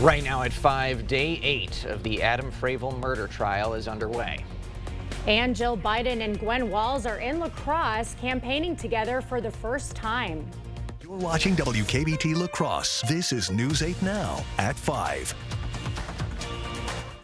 Right now at 5, day 8 of the Adam Fravel murder trial is underway. And Jill Biden and Gwen Walz are in La Crosse campaigning together for the first time. You're watching WKBT La Crosse. This is News 8 Now at 5.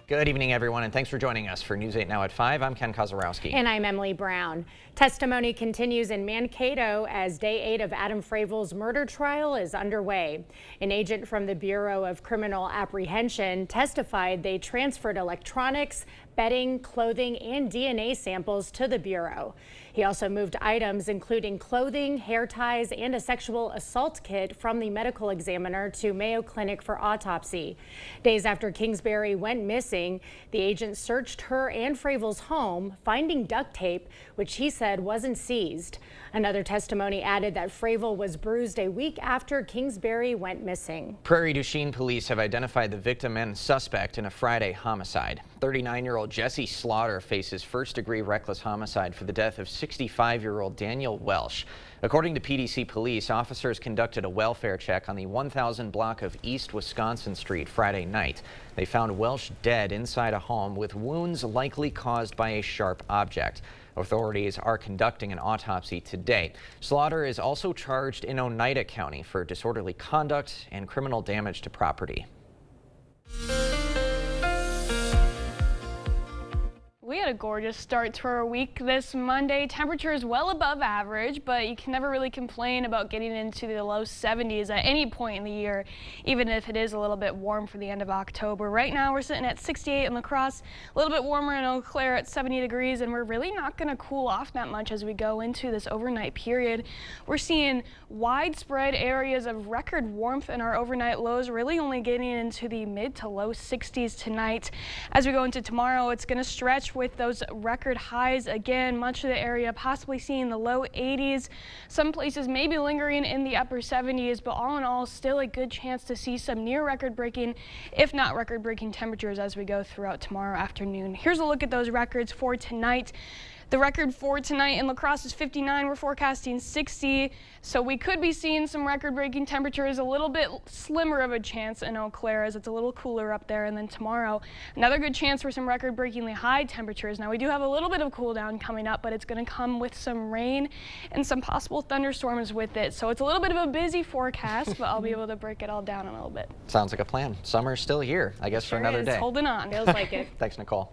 Good evening, everyone, and thanks for joining us for News 8 Now at 5. I'm Ken Kozarowski. And I'm Emily Brown. Testimony continues in Mankato as day 8 of Adam Fravel's murder trial is underway. An agent from the Bureau of Criminal Apprehension testified they transferred electronics, bedding, clothing, and DNA samples to the Bureau. He also moved items including clothing, hair ties, and a sexual assault kit from the medical examiner to Mayo Clinic for autopsy. Days after Kingsbury went missing, the agent searched her and Fravel's home, finding duct tape, which he said wasn't seized. Another testimony added that Fravel was bruised a week after Kingsbury went missing. Prairie du Chien police have identified the victim and suspect in a Friday homicide. 39-year-old Jesse Slaughter faces first-degree reckless homicide for the death of 65-year-old Daniel Welsh. According to PDC police, officers conducted a welfare check on the 1000 block of East Wisconsin Street Friday night. They found Welsh dead inside a home with wounds likely caused by a sharp object. Authorities are conducting an autopsy today. Slaughter is also charged in Oneida County for disorderly conduct and criminal damage to property. We had a gorgeous start to our week this Monday. Temperatures well above average, but you can never really complain about getting into the low 70s at any point in the year, even if it is a little bit warm for the end of October. Right now we're sitting at 68 in La Crosse, a little bit warmer in Eau Claire at 70 degrees, and we're really not going to cool off that much as we go into this overnight period. We're seeing widespread areas of record warmth in our overnight lows, really only getting into the mid to low 60s tonight. As we go into tomorrow, it's going to stretch with those record highs again. Much of the area possibly seeing the low 80s. Some places maybe lingering in the upper 70s, but all in all, still a good chance to see some near record-breaking, if not record-breaking temperatures as we go throughout tomorrow afternoon. Here's a look at those records for tonight. The record for tonight in La Crosse is 59. We're forecasting 60, so we could be seeing some record-breaking temperatures. A little bit slimmer of a chance in Eau Claire as it's a little cooler up there. And then tomorrow, another good chance for some record-breakingly high temperatures. Now, we do have a little bit of cool down coming up, but it's going to come with some rain and some possible thunderstorms with it. So it's a little bit of a busy forecast, but I'll be able to break it all down a little bit. Sounds like a plan. Summer's still here, I guess, for another day. Holding on. Feels like it. Thanks, Nicole.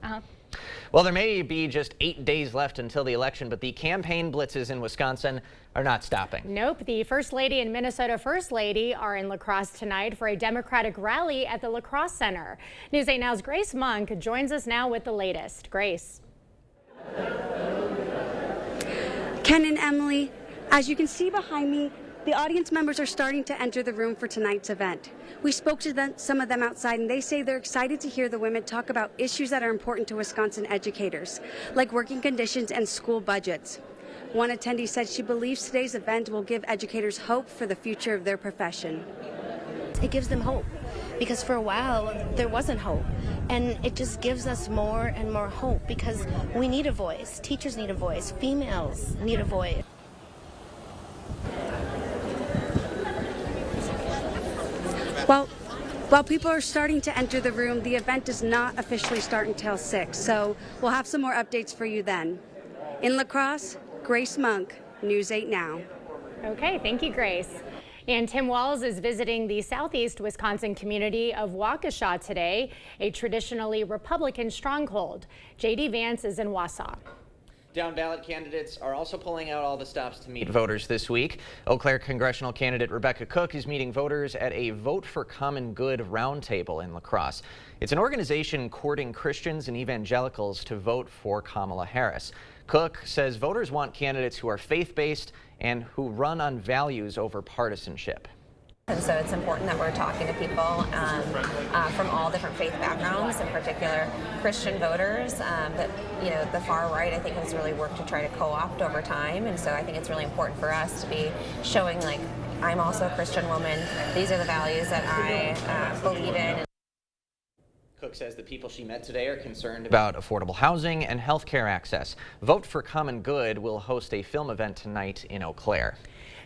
Well, there may be just 8 days left until the election, but the campaign blitzes in Wisconsin are not stopping. Nope. The First Lady and Minnesota First Lady are in La Crosse tonight for a Democratic rally at the La Crosse Center. News 8 Now's Grace Monk joins us now with the latest. Grace. Ken and Emily, as you can see behind me, the audience members are starting to enter the room for tonight's event. We spoke to some of them outside, and they say they're excited to hear the women talk about issues that are important to Wisconsin educators, like working conditions and school budgets. One attendee said she believes today's event will give educators hope for the future of their profession. It gives them hope, because for a while there wasn't hope, and it just gives us more and more hope because we need a voice. Teachers need a voice. Females need a voice. While people are starting to enter the room, the event does not officially start until 6, so we'll have some more updates for you then. In La Crosse, Grace Monk, News 8 Now. Okay, thank you, Grace. And Tim Walz is visiting the southeast Wisconsin community of Waukesha today, a traditionally Republican stronghold. J.D. Vance is in Wausau. Down-ballot candidates are also pulling out all the stops to meet voters this week. Eau Claire congressional candidate Rebecca Cook is meeting voters at a Vote for Common Good roundtable in La Crosse. It's an organization courting Christians and evangelicals to vote for Kamala Harris. Cook says voters want candidates who are faith-based and who run on values over partisanship. And so it's important that we're talking to people from all different faith backgrounds, in particular Christian voters that, you know, the far right, I think, has really worked to try to co-opt over time. And so I think it's really important for us to be showing, like, I'm also a Christian woman. These are the values that I believe in. Cook says the people she met today are concerned about affordable housing and health care access. Vote for Common Good will host a film event tonight in Eau Claire.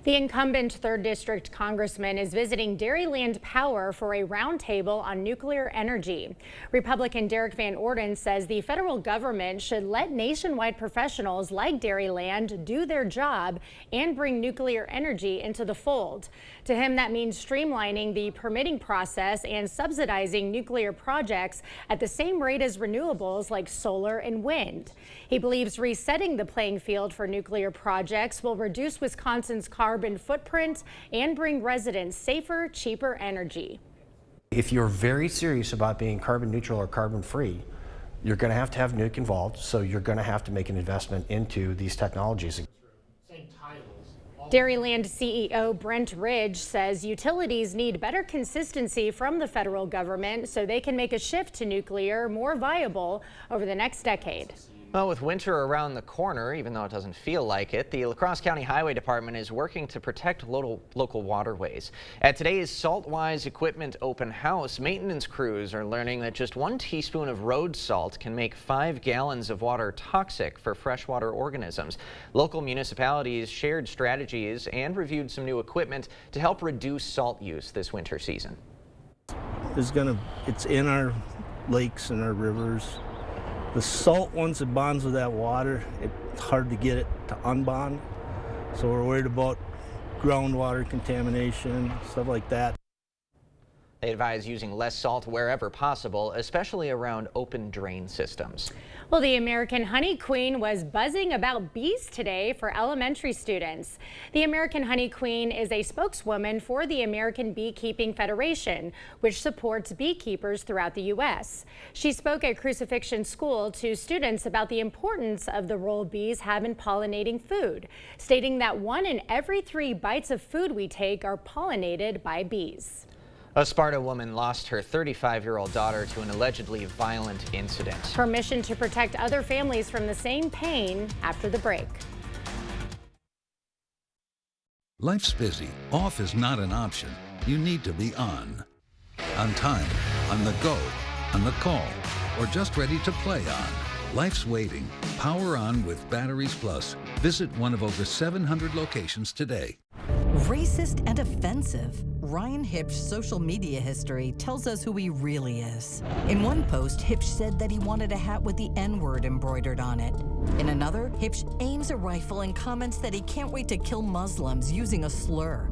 The incumbent 3rd District Congressman is visiting Dairyland Power for a roundtable on nuclear energy. Republican Derek Van Orden says the federal government should let nationwide professionals like Dairyland do their job and bring nuclear energy into the fold. To him, that means streamlining the permitting process and subsidizing nuclear projects at the same rate as renewables like solar and wind. He believes resetting the playing field for nuclear projects will reduce Wisconsin's carbon footprint and bring residents safer, cheaper energy. If you're very serious about being carbon neutral or carbon free, you're going to have nuke involved, so you're going to have to make an investment into these technologies. Dairyland CEO Brent Ridge says utilities need better consistency from the federal government so they can make a shift to nuclear more viable over the next decade. Well, with winter around the corner, even though it doesn't feel like it, the La Crosse County Highway Department is working to protect local waterways. At today's Saltwise Equipment Open House, maintenance crews are learning that just 1 teaspoon of road salt can make 5 gallons of water toxic for freshwater organisms. Local municipalities shared strategies and reviewed some new equipment to help reduce salt use this winter season. It's in our lakes and our rivers. The salt, once it bonds with that water, it's hard to get it to unbond. So we're worried about groundwater contamination, stuff like that. They advise using less salt wherever possible, especially around open drain systems. Well, the American Honey Queen was buzzing about bees today for elementary students. The American Honey Queen is a spokeswoman for the American Beekeeping Federation, which supports beekeepers throughout the U.S. She spoke at Crucifixion School to students about the importance of the role bees have in pollinating food, stating that 1 in every 3 bites of food we take are pollinated by bees. A Sparta woman lost her 35-year-old daughter to an allegedly violent incident. Permission to protect other families from the same pain after the break. Life's busy. Off is not an option. You need to be on. On time, on the go, on the call, or just ready to play on. Life's waiting. Power on with Batteries Plus. Visit one of over 700 locations today. Racist and offensive. Ryan Hipsch's social media history tells us who he really is. In one post, Hipsch said that he wanted a hat with the N-word embroidered on it. In another, Hipsch aims a rifle and comments that he can't wait to kill Muslims using a slur.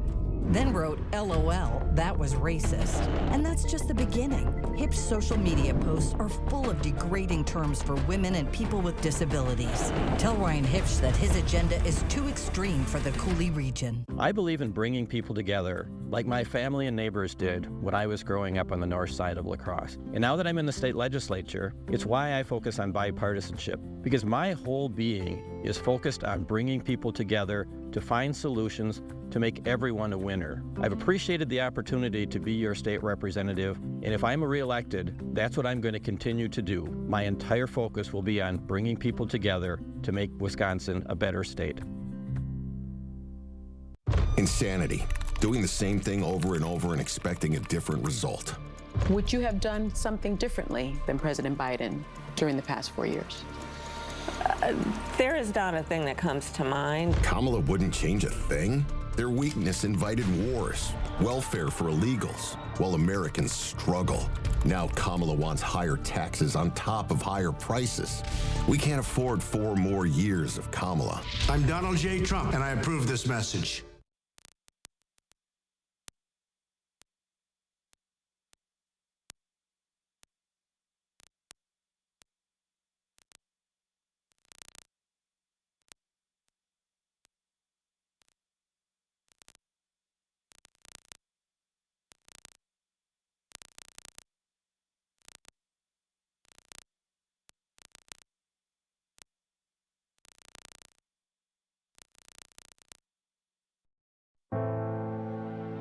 Then wrote, LOL, that was racist. And that's just the beginning. Hipsch's social media posts are full of degrading terms for women and people with disabilities. Tell Ryan Hipsch that his agenda is too extreme for the Coulee region. I believe in bringing people together, like my family and neighbors did when I was growing up on the north side of La Crosse. And now that I'm in the state legislature, it's why I focus on bipartisanship, because my whole being is focused on bringing people together to find solutions to make everyone a winner. I've appreciated the opportunity to be your state representative, and if I'm reelected, that's what I'm going to continue to do. My entire focus will be on bringing people together to make Wisconsin a better state. Insanity. Doing the same thing over and over and expecting a different result. Would you have done something differently than President Biden during the past 4 years? There is not a thing that comes to mind. Kamala wouldn't change a thing? Their weakness invited wars, welfare for illegals, while Americans struggle. Now Kamala wants higher taxes on top of higher prices. We can't afford 4 more years of Kamala. I'm Donald J. Trump, and I approve this message.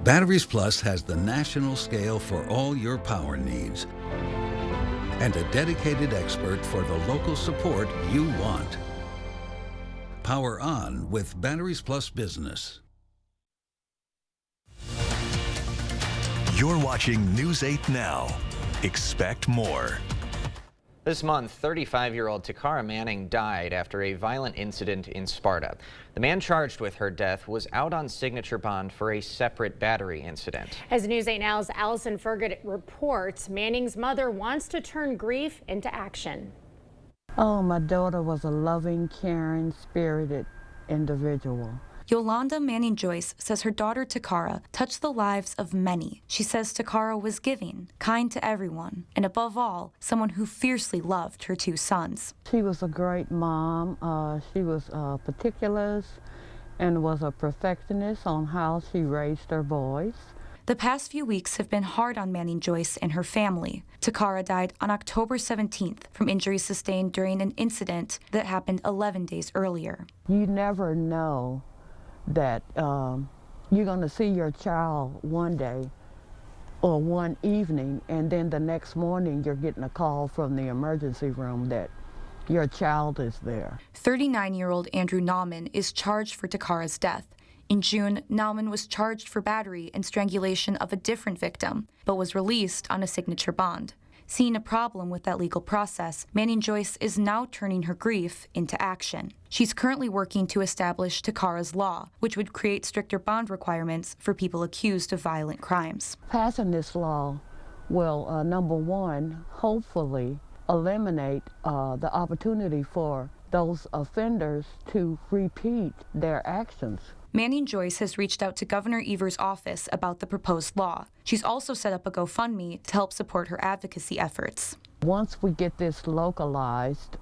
Batteries Plus has the national scale for all your power needs and a dedicated expert for the local support you want. Power on with Batteries Plus Business. You're watching News 8 Now. Expect more. This month, 35-year-old Takara Manning died after a violent incident in Sparta. The man charged with her death was out on signature bond for a separate battery incident. As News 8 Now's Allison Fergut reports, Manning's mother wants to turn grief into action. Oh, my daughter was a loving, caring, spirited individual. Yolanda Manning Joyce says her daughter Takara touched the lives of many. She says Takara was giving, kind to everyone, and above all, someone who fiercely loved her two sons. She was a great mom. She was particular and was a perfectionist on how she raised her boys. The past few weeks have been hard on Manning Joyce and her family. Takara died on October 17th from injuries sustained during an incident that happened 11 days earlier. You never know that you're going to see your child one day or one evening, and then the next morning you're getting a call from the emergency room that your child is there. 39-year-old Andrew Nauman is charged for Takara's death. In June, Nauman was charged for battery and strangulation of a different victim, but was released on a signature bond. Seeing a problem with that legal process, Manning Joyce is now turning her grief into action. She's currently working to establish Takara's Law, which would create stricter bond requirements for people accused of violent crimes. Passing this law will, number one, hopefully eliminate the opportunity for those offenders to repeat their actions. Manning Joyce has reached out to Governor Evers' office about the proposed law. She's also set up a GoFundMe to help support her advocacy efforts. Once we get this localized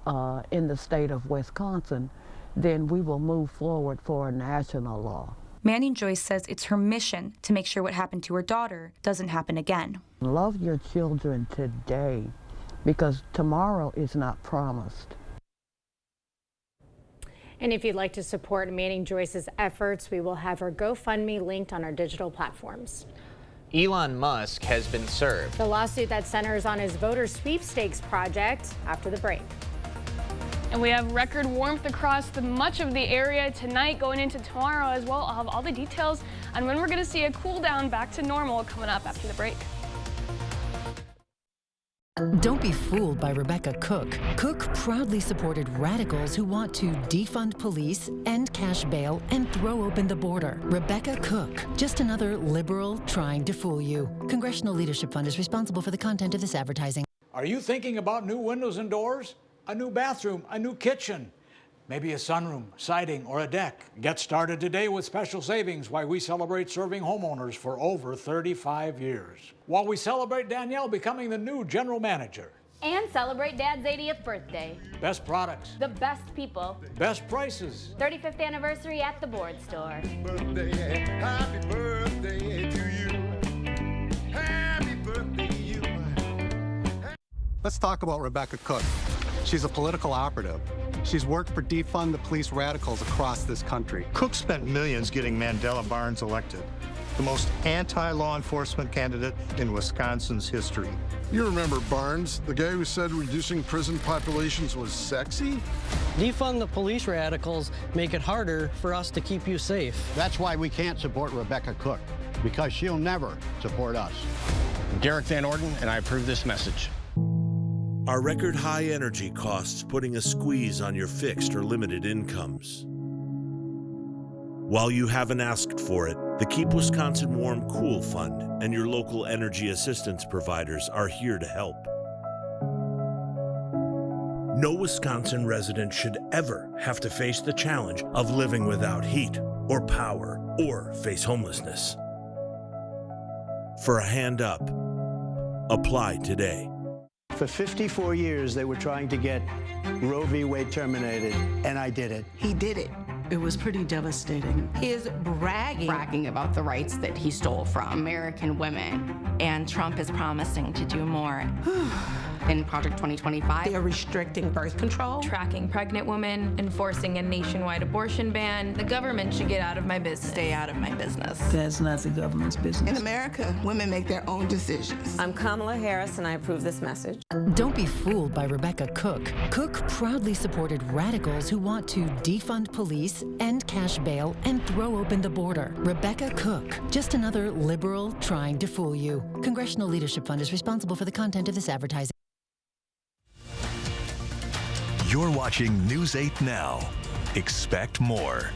in the state of Wisconsin, then we will move forward for a national law. Manning Joyce says it's her mission to make sure what happened to her daughter doesn't happen again. Love your children today, because tomorrow is not promised. And if you'd like to support Manning Joyce's efforts, we will have her GoFundMe linked on our digital platforms. Elon Musk has been served. The lawsuit that centers on his voter sweepstakes project after the break. And we have record warmth across much of the area tonight, going into tomorrow as well. I'll have all the details on when we're going to see a cool down back to normal coming up after the break. Don't be fooled by Rebecca Cook. Cook proudly supported radicals who want to defund police, end cash bail, and throw open the border. Rebecca Cook, just another liberal trying to fool you. Congressional Leadership Fund is responsible for the content of this advertising. Are you thinking about new windows and doors? A new bathroom, a new kitchen? Maybe a sunroom, siding, or a deck? Get started today with special savings while we celebrate serving homeowners for over 35 years. While we celebrate Danielle becoming the new general manager. And celebrate Dad's 80th birthday. Best products. The best people. Best prices. 35th anniversary at the Board Store. Happy birthday to you. Happy birthday to you. Let's talk about Rebecca Cook. She's a political operative. She's worked for defund the police radicals across this country. Cook spent millions getting Mandela Barnes elected, the most anti-law enforcement candidate in Wisconsin's history. You remember Barnes, the guy who said reducing prison populations was sexy? Defund the police radicals make it harder for us to keep you safe. That's why we can't support Rebecca Cook, because she'll never support us. I'm Derek Van Orden, and I approve this message. Are record high energy costs putting a squeeze on your fixed or limited incomes? While you haven't asked for it, the Keep Wisconsin Warm Cool Fund and your local energy assistance providers are here to help. No Wisconsin resident should ever have to face the challenge of living without heat or power or face homelessness. For a hand up, apply today. For 54 years, they were trying to get Roe v. Wade terminated, and I did it. He did it. It was pretty devastating. He is bragging about the rights that he stole from American women. And Trump is promising to do more. In Project 2025. They are restricting birth control, tracking pregnant women, enforcing a nationwide abortion ban. The government should get out of my business. Stay out of my business. That's not the government's business. In America, women make their own decisions. I'm Kamala Harris, and I approve this message. Don't be fooled by Rebecca Cook. Cook proudly supported radicals who want to defund police, end cash bail, and throw open the border. Rebecca Cook, just another liberal trying to fool you. Congressional Leadership Fund is responsible for the content of this advertising. You're watching News 8 Now. Expect more.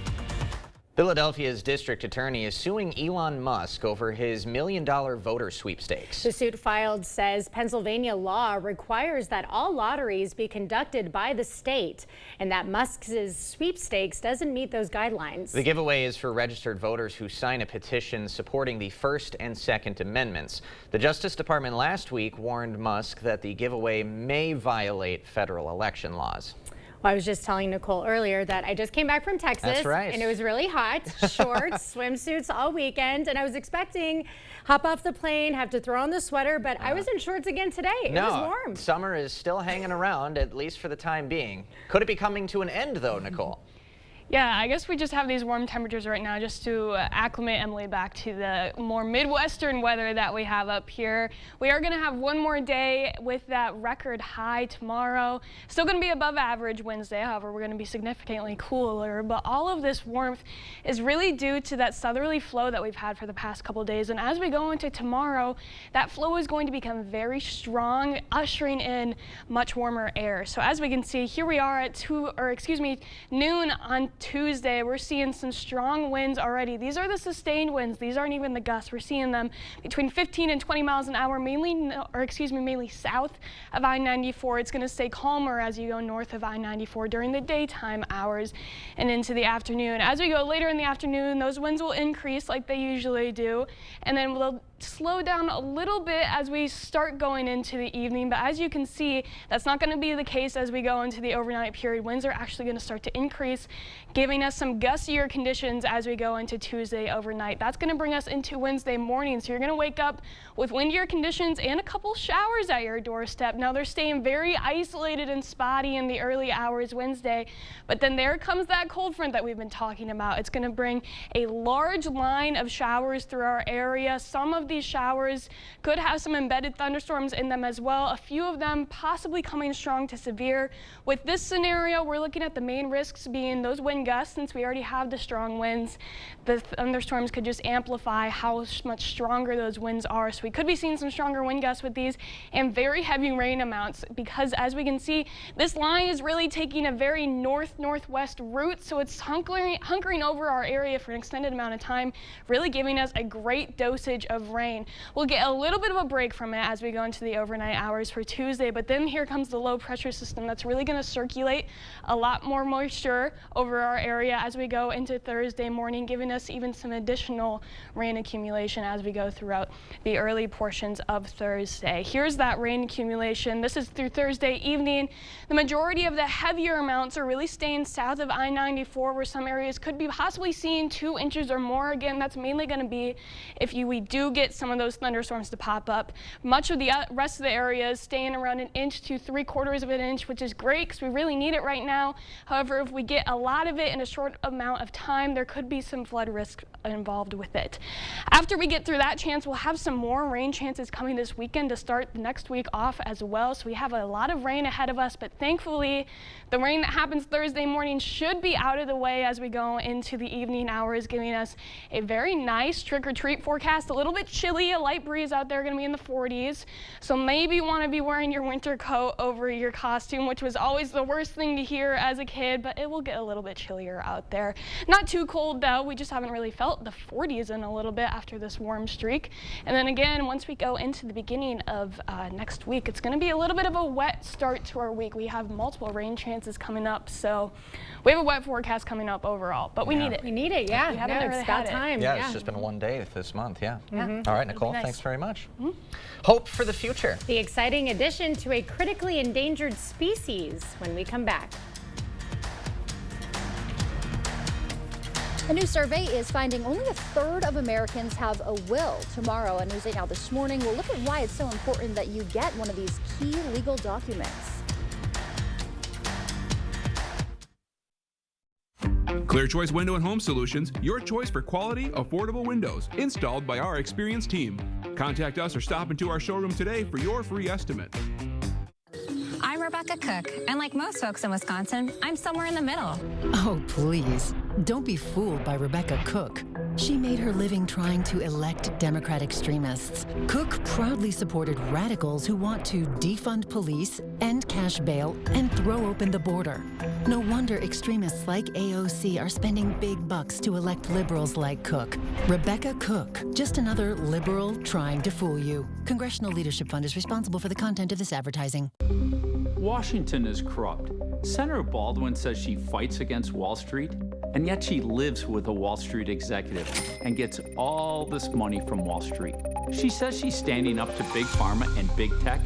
Philadelphia's district attorney is suing Elon Musk over his $1 million voter sweepstakes. The suit filed says Pennsylvania law requires that all lotteries be conducted by the state, and that Musk's sweepstakes doesn't meet those guidelines. The giveaway is for registered voters who sign a petition supporting the First and Second Amendments. The Justice Department last week warned Musk that the giveaway may violate federal election laws. Well, I was just telling Nicole earlier that I just came back from Texas. That's right. And it was really hot, shorts, swimsuits all weekend. And I was expecting hop off the plane, have to throw on the sweater, but I was in shorts again today. It was warm. Summer is still hanging around, at least for the time being. Could it be coming to an end though, Nicole? Yeah, I guess we just have these warm temperatures right now just to acclimate Emily back to the more Midwestern weather that we have up here. We are going to have one more day with that record high tomorrow. Still going to be above average Wednesday, however, we're going to be significantly cooler. But all of this warmth is really due to that southerly flow that we've had for the past couple days. And as we go into tomorrow, that flow is going to become very strong, ushering in much warmer air. So as we can see, here we are at noon on Tuesday. We're seeing some strong winds already. These are the sustained winds. These aren't even the gusts. We're seeing them between 15 and 20 miles an hour, mainly south of I-94. It's going to stay calmer as you go north of I-94 during the daytime hours and into the afternoon. As we go later in the afternoon, those winds will increase like they usually do, and then we'll slow down a little bit as we start going into the evening. But as you can see, that's not going to be the case as we go into the overnight period. Winds are actually going to start to increase, giving us some gustier conditions as we go into Tuesday overnight. That's going to bring us into Wednesday morning. So you're going to wake up with windier conditions and a couple showers at your doorstep. Now they're staying very isolated and spotty in the early hours Wednesday, but then there comes that cold front that we've been talking about. It's going to bring a large line of showers through our area. Some of these showers could have some embedded thunderstorms in them as well, a few of them possibly coming strong to severe. With this scenario, we're looking at the main risks being those wind gusts. Since we already have the strong winds, the thunderstorms could just amplify how much stronger those winds are. So we could be seeing some stronger wind gusts with these and very heavy rain amounts, because as we can see, this line is really taking a very north-northwest route, so it's hunkering over our area for an extended amount of time, really giving us a great dosage of rain. We'll get a little bit of a break from it as we go into the overnight hours for Tuesday, but then here comes the low pressure system that's really going to circulate a lot more moisture over our area as we go into Thursday morning, giving us even some additional rain accumulation as we go throughout the early portions of Thursday. Here's that rain accumulation. This is through Thursday evening. The majority of the heavier amounts are really staying south of I-94, where some areas could be possibly seeing 2 inches or more. Again, that's mainly going to be if we do get some of those thunderstorms to pop up. Much of the rest of the area is staying around 1 inch to 3/4 of an inch, which is great because we really need it right now. However, if we get a lot of it in a short amount of time, there could be some flood risk involved with it. After we get through that chance, we'll have some more rain chances coming this weekend to start the next week off as well. So we have a lot of rain ahead of us, but thankfully the rain that happens Thursday morning should be out of the way as we go into the evening hours, giving us a very nice trick-or-treat forecast. A little bit chilly, a light breeze out there, going to be in the 40s. So maybe you want to be wearing your winter coat over your costume, which was always the worst thing to hear as a kid, but it will get a little bit chillier out there. Not too cold though. We just haven't really felt the 40s in a little bit after this warm streak. And then again, once we go into the beginning of next week, it's going to be a little bit of a wet start to our week. We have multiple rain chances coming up, so we have a wet forecast coming up overall, but we need it. We need it, yeah. We haven't really it's about had it. time. Yeah, it's just been one day this month, yeah. Mhm. All right, Nicole, Nice. thanks very much. Hope for the future. The exciting addition to a critically endangered species when we come back. A new survey is finding only 1/3 of Americans have a will. Tomorrow on News 8 Now this morning, we'll look at why it's so important that you get one of these key legal documents. Clear Choice Window and Home Solutions, your choice for quality, affordable windows, installed by our experienced team. Contact us or stop into our showroom today for your free estimate. I'm Rebecca Cook, and like most folks in Wisconsin, I'm somewhere in the middle. Oh, please. Don't be fooled by Rebecca Cook. She made her living trying to elect Democrat extremists. Cook proudly supported radicals who want to defund police, end cash bail, and throw open the border. No wonder extremists like AOC are spending big bucks to elect liberals like Cook. Rebecca Cook, just another liberal trying to fool you. Congressional Leadership Fund is responsible for the content of this advertising. Washington is corrupt. Senator Baldwin says she fights against Wall Street, and yet she lives with a Wall Street executive and gets all this money from Wall Street. She says she's standing up to Big Pharma and Big Tech,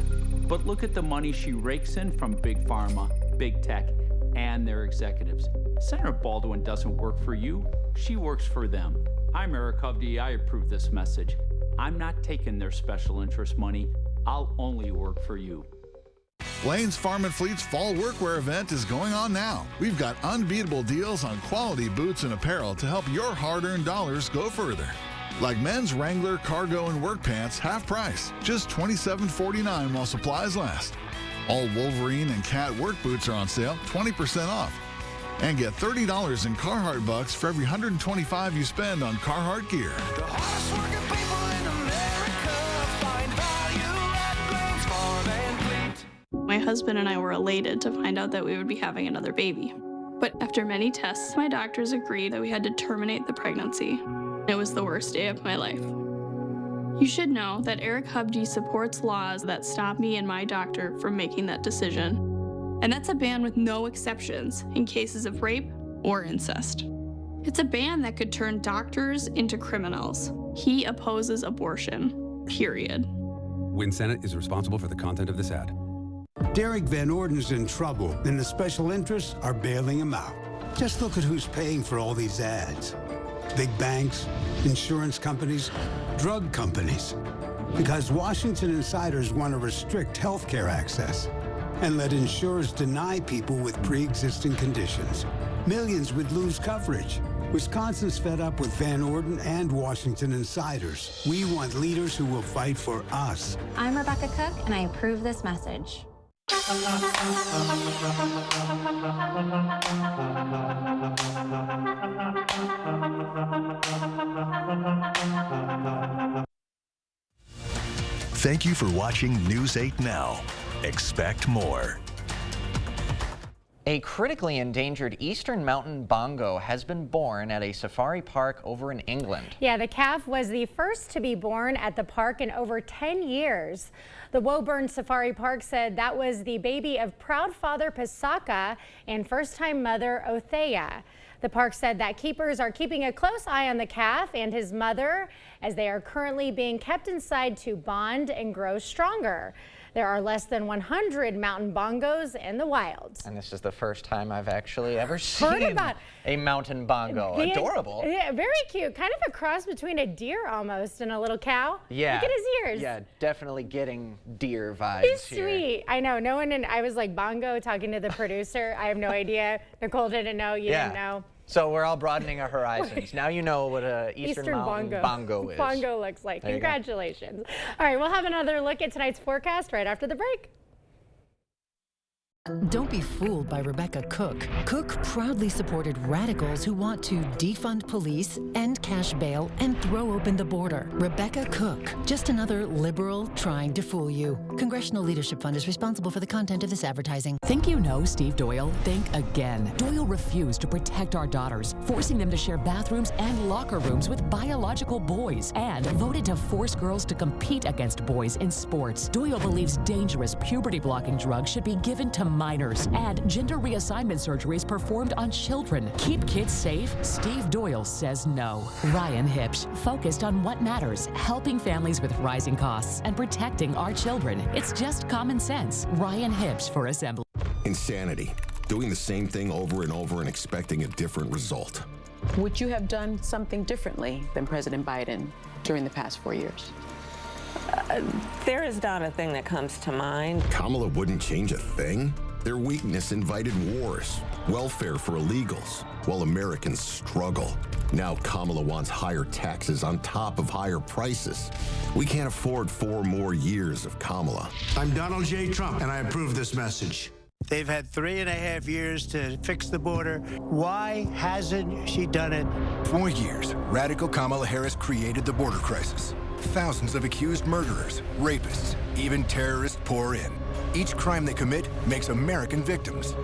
but look at the money she rakes in from Big Pharma, Big Tech, and their executives. Senator Baldwin doesn't work for you, she works for them. I'm Eric Hovde, I approve this message. I'm not taking their special interest money, I'll only work for you. Lane's Farm & Fleet's Fall Workwear event is going on now. We've got unbeatable deals on quality boots and apparel to help your hard-earned dollars go further. Like men's Wrangler, cargo, and work pants, half price, just $27.49 while supplies last. All Wolverine and Cat work boots are on sale, 20% off. And get $30 in Carhartt bucks for every $125 you spend on Carhartt gear. The hardest working people in America find value at Lane's Farm & Fleet. My husband and I were elated to find out that we would be having another baby. But after many tests, my doctors agreed that we had to terminate the pregnancy. It was the worst day of my life. You should know that Eric Hovde supports laws that stop me and my doctor from making that decision. And that's a ban with no exceptions in cases of rape or incest. It's a ban that could turn doctors into criminals. He opposes abortion, period. Win Senate is responsible for the content of this ad. Derek Van Orden's in trouble, and the special interests are bailing him out. Just look at who's paying for all these ads. Big banks, insurance companies, drug companies. Because Washington insiders want to restrict healthcare access and let insurers deny people with pre-existing conditions. Millions would lose coverage. Wisconsin's fed up with Van Orden and Washington insiders. We want leaders who will fight for us. I'm Rebecca Cook, and I approve this message. Thank you for watching News 8 Now. Expect more. A critically endangered eastern mountain bongo has been born at a safari park over in England. Yeah, the calf was the first to be born at the park in over 10 years. The Woburn Safari Park said that was the baby of proud father Pasaka and first-time mother Othea. The park said that keepers are keeping a close eye on the calf and his mother as they are currently being kept inside to bond and grow stronger. There are less than 100 mountain bongos in the wild. And this is the first time I've actually ever seen a mountain bongo. Adorable. Yeah, very cute. Kind of a cross between a deer almost and a little cow. Yeah. Look at his ears. Yeah, definitely getting deer vibes He's here. sweet. I know. No one, I was like bongo talking to the producer. I have no idea. Nicole didn't know. You didn't know. So we're all broadening our horizons. Now you know what a Eastern Mountain bongo is. Bongo looks like. Congratulations. All right, we'll have another look at tonight's forecast right after the break. Don't be fooled by Rebecca Cook. Cook proudly supported radicals who want to defund police, end cash bail, and throw open the border. Rebecca Cook, just another liberal trying to fool you. Congressional Leadership Fund is responsible for the content of this advertising. Think you know Steve Doyle? Think again. Doyle refused to protect our daughters, forcing them to share bathrooms and locker rooms with biological boys, and voted to force girls to compete against boys in sports. Doyle believes dangerous puberty-blocking drugs should be given to minors and gender reassignment surgeries performed on children. Keep kids safe? Steve Doyle says no. Ryan Hipsch focused on what matters, helping families with rising costs and protecting our children. It's just common sense. Ryan Hipsch for Assembly. Insanity. Doing the same thing over and over and expecting a different result. Would you have done something differently than President Biden during the past 4 years? There is not a thing that comes to mind. Kamala wouldn't change a thing? Their weakness invited wars, welfare for illegals, while Americans struggle. Now Kamala wants higher taxes on top of higher prices. We can't afford 4 more years of Kamala. I'm Donald J. Trump, and I approve this message. They've had 3.5 years to fix the border. Why hasn't she done it? For years, radical Kamala Harris created the border crisis. Thousands of accused murderers, rapists, even terrorists pour in. Each crime they commit makes American victims.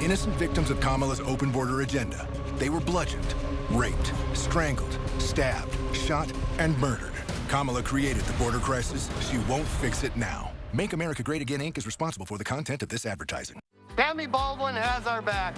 Innocent victims of Kamala's open border agenda. They were bludgeoned, raped, strangled, stabbed, shot, and murdered. Kamala created the border crisis. She won't fix it now. Make America Great Again, Inc. is responsible for the content of this advertising. Tammy Baldwin has our back.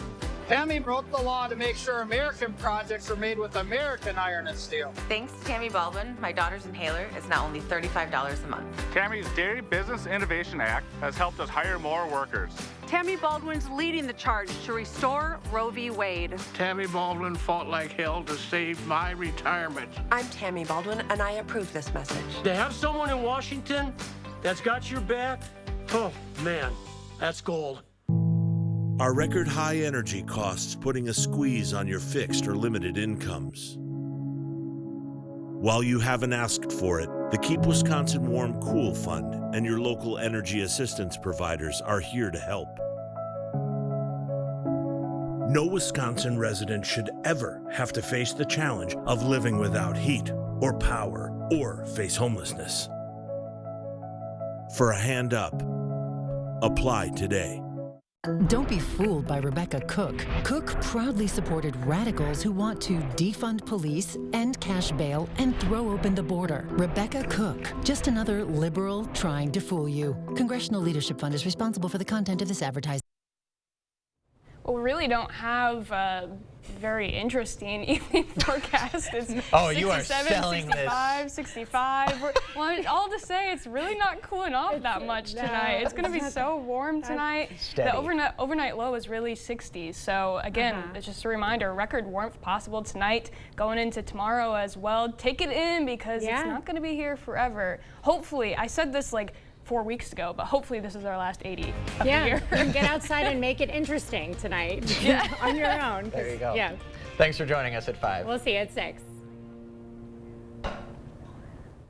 Tammy broke the law to make sure American projects are made with American iron and steel. Thanks to Tammy Baldwin, my daughter's inhaler is now only $35 a month. Tammy's Dairy Business Innovation Act has helped us hire more workers. Tammy Baldwin's leading the charge to restore Roe v. Wade. Tammy Baldwin fought like hell to save my retirement. I'm Tammy Baldwin, and I approve this message. To have someone in Washington that's got your back, oh man, that's gold. Are record high energy costs putting a squeeze on your fixed or limited incomes? While you haven't asked for it, the Keep Wisconsin Warm Cool Fund and your local energy assistance providers are here to help. No Wisconsin resident should ever have to face the challenge of living without heat or power or face homelessness. For a hand up, apply today. Don't be fooled by Rebecca Cook. Cook proudly supported radicals who want to defund police, end cash bail, and throw open the border. Rebecca Cook, just another liberal trying to fool you. Congressional Leadership Fund is responsible for the content of this advertising. Well, we really don't have a very interesting evening forecast. It's you are 67, selling 65, this. 65. Well, all to say, it's really not cooling off that much tonight. It's going to be so warm tonight. Steady. The overnight low is really 60s. So again, it's just a reminder, record warmth possible tonight, going into tomorrow as well. Take it in because it's not going to be here forever. Hopefully, I said this like 4 weeks ago, but hopefully this is our last 80 of the year. And get outside and make it interesting tonight on your own. There you go. Yeah. Thanks for joining us at 5. We'll see you at 6.